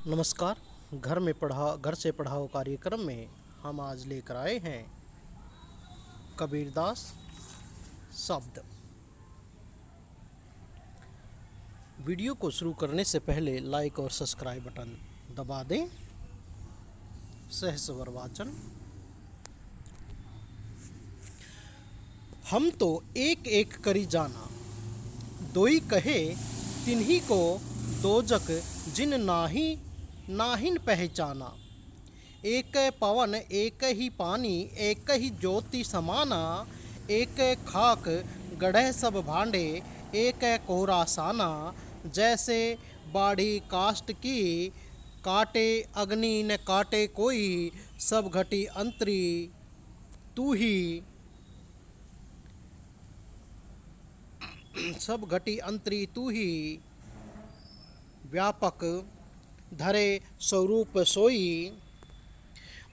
नमस्कार। घर से पढ़ाओ कार्यक्रम में हम आज लेकर आए हैं कबीरदास शब्द। वीडियो को शुरू करने से पहले लाइक और सब्सक्राइब बटन दबा दें। सहस्वर वाचन। हम तो एक एक करी जाना, दोई कहे तिन्ही को दोजक जिन नाहिन पहचाना। एक पवन एक ही पानी एक ही ज्योति समाना। एक खाक गढ़े सब भांडे एक कोहरा साना। जैसे बाढ़ी काष्ट की काटे अग्नि न काटे कोई। सब घटी अंतरी तू ही सब घटी अंतरी तू ही। व्यापक धरे स्वरूप सोई।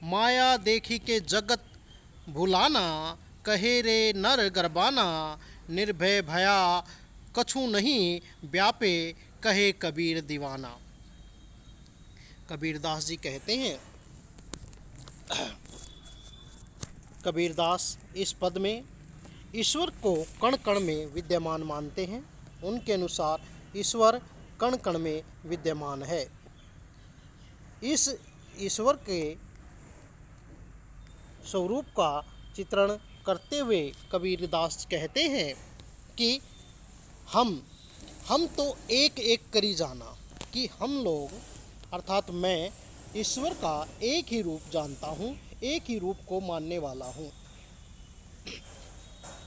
माया देखी के जगत भुलाना। कहे रे नर गरबाना। निर्भय भया कछु नहीं व्यापे कहे कबीर दीवाना। कबीरदास जी कहते हैं। कबीरदास इस पद में ईश्वर को कण कण में विद्यमान मानते हैं। उनके अनुसार ईश्वर कण कण में विद्यमान है। इस ईश्वर के स्वरूप का चित्रण करते हुए कबीरदास कहते हैं कि हम तो एक एक करी जाना, कि हम लोग अर्थात मैं ईश्वर का एक ही रूप जानता हूँ, एक ही रूप को मानने वाला हूँ,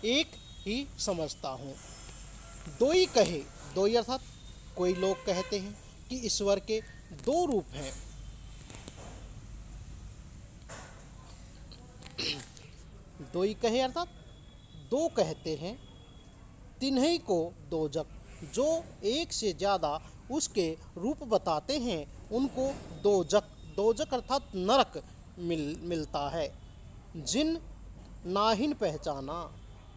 एक ही समझता हूँ। दोई कहे, दोई अर्थात कोई लोग कहते हैं कि ईश्वर के दो रूप हैं। दोई कहे अर्थात दो कहते हैं। तिन्ही को दोजक, जो एक से ज़्यादा उसके रूप बताते हैं उनको दोजक अर्थात नरक मिलता है। जिन नाहिन पहचाना,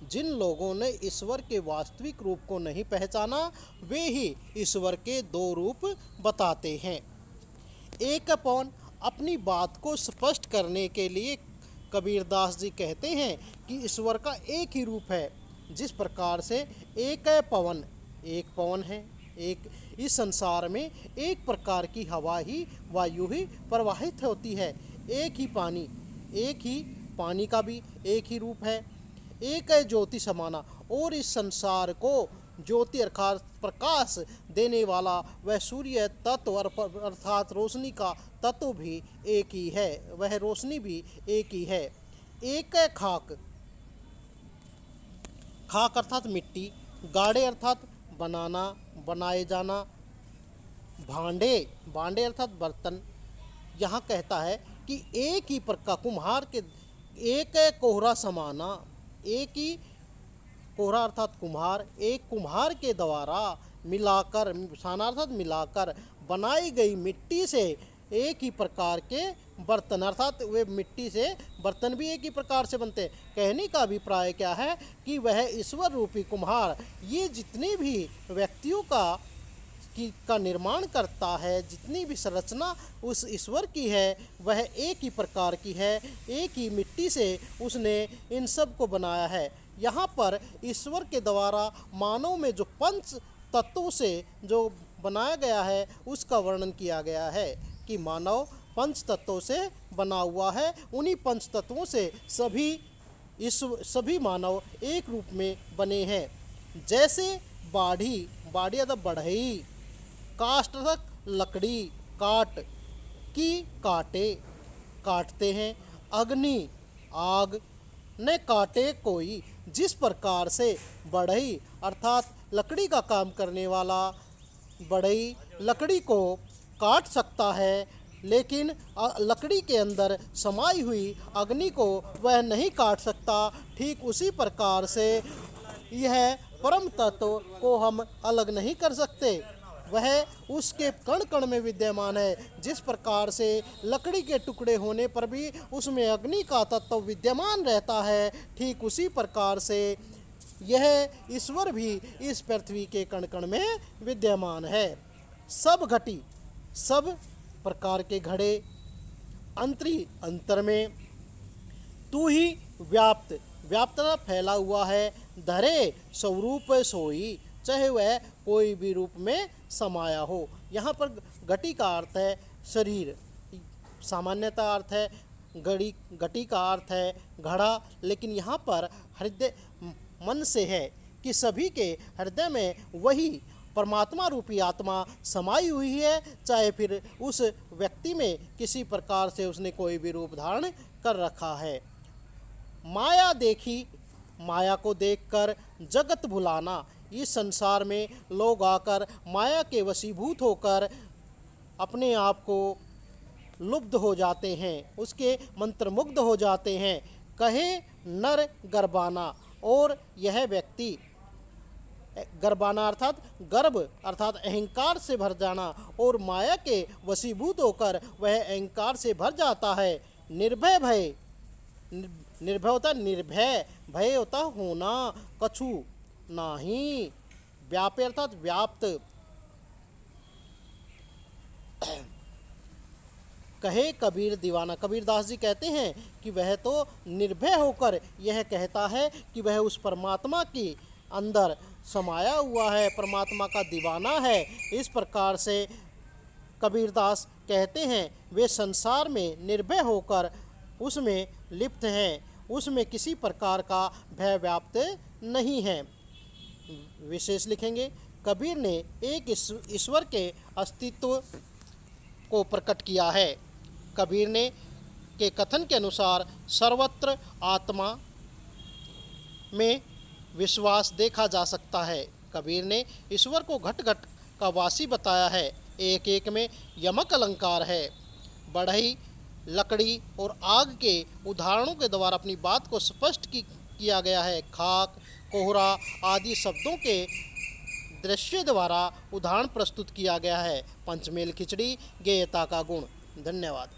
जिन लोगों ने ईश्वर के वास्तविक रूप को नहीं पहचाना वे ही ईश्वर के दो रूप बताते हैं। एक पवन अपनी बात को स्पष्ट करने के लिए कबीरदास जी कहते हैं कि ईश्वर का एक ही रूप है। जिस प्रकार से एक पवन है, एक इस संसार में एक प्रकार की हवा ही वायु ही प्रवाहित होती है। एक ही पानी का भी एक ही रूप है। एक है ज्योति समाना, और इस संसार को ज्योति अर्थात प्रकाश देने वाला वह सूर्य तत्व अर्थात रोशनी का तत्व भी एक ही है, वह रोशनी भी एक ही है। एक है खाक अर्थात मिट्टी। गाड़े अर्थात बनाना, बनाए जाना। भांडे अर्थात बर्तन। यहाँ कहता है कि एक ही प्रकार कुम्हार के एक है कोहरा समाना। एक ही कोहरा अर्थात कुम्हार, एक कुम्हार के द्वारा मिलाकर, साना अर्थात मिलाकर बनाई गई मिट्टी से एक ही प्रकार के बर्तन अर्थात वे मिट्टी से बर्तन भी एक ही प्रकार से बनते हैं। कहने का अभिप्राय क्या है कि वह ईश्वर रूपी कुम्हार ये जितने भी व्यक्तियों का निर्माण करता है, जितनी भी संरचना उस ईश्वर की है वह एक ही प्रकार की है। एक ही मिट्टी से उसने इन सब को बनाया है। यहाँ पर ईश्वर के द्वारा मानव में जो पंच तत्वों से जो बनाया गया है उसका वर्णन किया गया है कि मानव पंच तत्वों से बना हुआ है। उन्हीं पंच तत्वों से सभी मानव एक रूप में बने हैं। जैसे बाढ़ी अर्थात बढ़ई, काष्ट अर्थात लकड़ी, काट की काटते हैं। अग्नि आग न काटे कोई। जिस प्रकार से बढ़ई अर्थात लकड़ी का काम करने वाला बढ़ई लकड़ी को काट सकता है, लेकिन लकड़ी के अंदर समाई हुई अग्नि को वह नहीं काट सकता। ठीक उसी प्रकार से यह परम तत्व को हम अलग नहीं कर सकते, वह उसके कण कण में विद्यमान है। जिस प्रकार से लकड़ी के टुकड़े होने पर भी उसमें अग्नि का तत्व विद्यमान रहता है, ठीक उसी प्रकार से यह ईश्वर भी इस पृथ्वी के कण कण में विद्यमान है। सब घटी, सब प्रकार के घड़े, अंतरी अंतर में, तू ही व्याप्त, व्याप्तना फैला हुआ है, धरे स्वरूप सोई, चाहे वह कोई भी रूप में समाया हो। यहाँ पर घटी का अर्थ है शरीर, सामान्यतः अर्थ है घटी का अर्थ है घड़ा, लेकिन यहाँ पर हृदय मन से है कि सभी के हृदय में वही परमात्मा रूपी आत्मा समाई हुई है, चाहे फिर उस व्यक्ति में किसी प्रकार से उसने कोई भी रूप धारण कर रखा है। माया देखी, माया को देखकर जगत भुलाना, इस संसार में लोग आकर माया के वशीभूत होकर अपने आप को लुब्ध हो जाते हैं, उसके मंत्रमुग्ध हो जाते हैं। कहे नर गर्बाना, और यह व्यक्ति, गर्बाना अर्थात गर्भ अर्थात अहंकार से भर जाना, और माया के वशीभूत होकर वह अहंकार से भर जाता है। निर्भय भय, निर्भय होता निर्भय, भय होता होना, कछु नाही, व्यापे अर्थात व्याप्त। कहे कबीर दीवाना, कबीरदास जी कहते हैं कि वह तो निर्भय होकर यह कहता है कि वह उस परमात्मा के अंदर समाया हुआ है, परमात्मा का दीवाना है। इस प्रकार से कबीरदास कहते हैं वे संसार में निर्भय होकर उसमें लिप्त हैं, उसमें किसी प्रकार का भय व्याप्त नहीं है। विशेष लिखेंगे, कबीर ने एक ईश्वर के अस्तित्व को प्रकट किया है। कबीर ने के कथन के अनुसार सर्वत्र आत्मा में विश्वास देखा जा सकता है। कबीर ने ईश्वर को घट घट का वासी बताया है, एक एक में यमक अलंकार है। बढ़ई, लकड़ी और आग के उदाहरणों के द्वारा अपनी बात को स्पष्ट किया गया है। खाक, कोहरा आदि शब्दों के दृश्य द्वारा उदाहरण प्रस्तुत किया गया है। पंचमेल खिचड़ी गेयता का गुण। धन्यवाद।